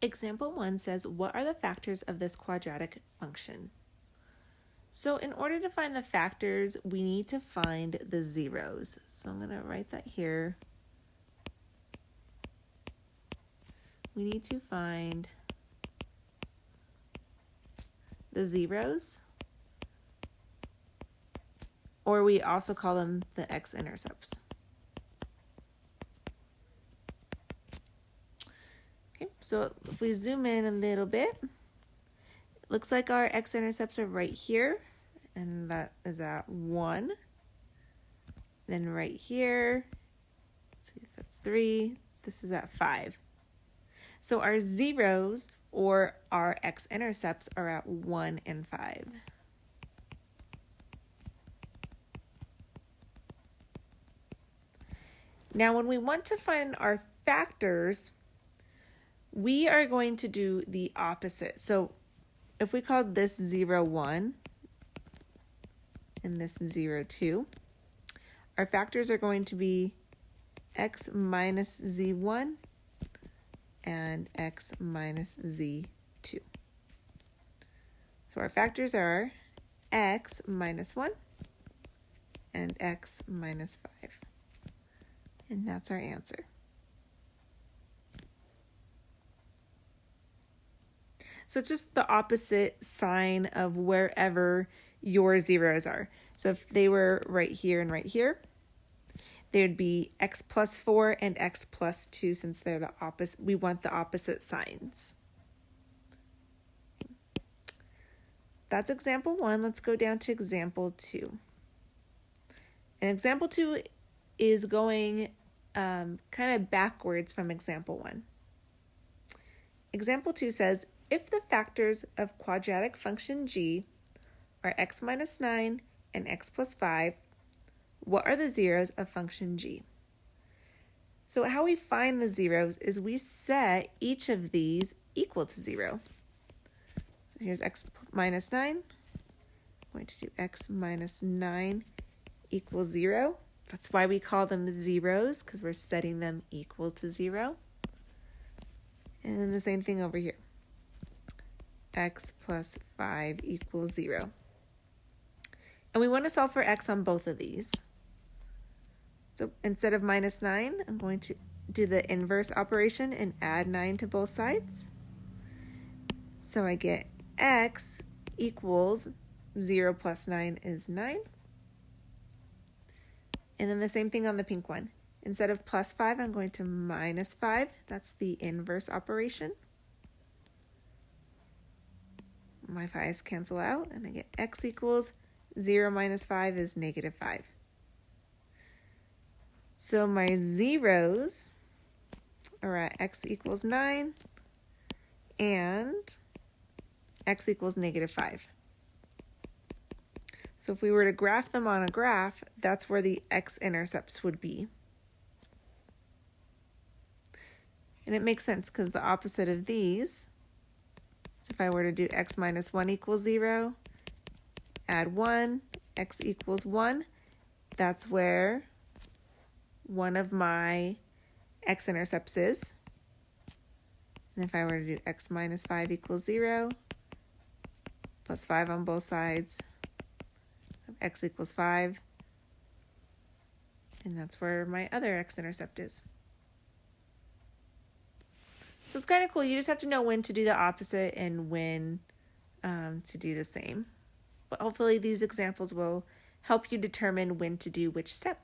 Example 1 says, what are the factors of this quadratic function? So in order to find the factors, we need to find the zeros. So I'm going to write that here. We need to find the zeros, or we also call them the x-intercepts. Okay, so if we zoom in a little bit, it looks like our x-intercepts are right here, and that is at 1. Then right here, let's see if that's 3, this is at 5. So our zeros, or our x-intercepts, are at 1 and 5. Now when we want to find our factors, we are going to do the opposite. So if we called this 0, 1 and this 0, 2, our factors are going to be x minus z1 and x minus z2. So our factors are x minus 1 and x minus 5. And that's our answer. So it's just the opposite sign of wherever your zeros are. So if they were right here and right here, they would be x plus 4 and x plus 2, since they're the opposite. We want the opposite signs. That's example 1. Let's go down to example 2. And example 2 is going kind of backwards from example 1. Example 2 says, if the factors of quadratic function g are x minus 9 and x plus 5, what are the zeros of function g? So how we find the zeros is we set each of these equal to 0. So here's x minus 9. I'm going to do x minus 9 equals 0. That's why we call them zeros, because we're setting them equal to 0. And then the same thing over here. X plus 5 equals 0. And we want to solve for x on both of these. So instead of minus 9, I'm going to do the inverse operation and add 9 to both sides. So I get x equals 0 plus 9 is 9. And then the same thing on the pink one. Instead of plus 5, I'm going to minus 5. That's the inverse operation. My 5's cancel out, and I get x equals 0 minus 5 is negative 5. So my zeros are at x equals 9 and x equals negative 5. So if we were to graph them on a graph, that's where the x-intercepts would be. And it makes sense because the opposite of these, so if I were to do x minus 1 equals 0, add 1, x equals 1, that's where one of my x-intercepts is. And if I were to do x minus 5 equals 0, plus 5 on both sides, x equals 5, and that's where my other x-intercept is. So it's kind of cool. You just have to know when to do the opposite and when to do the same. But hopefully these examples will help you determine when to do which step.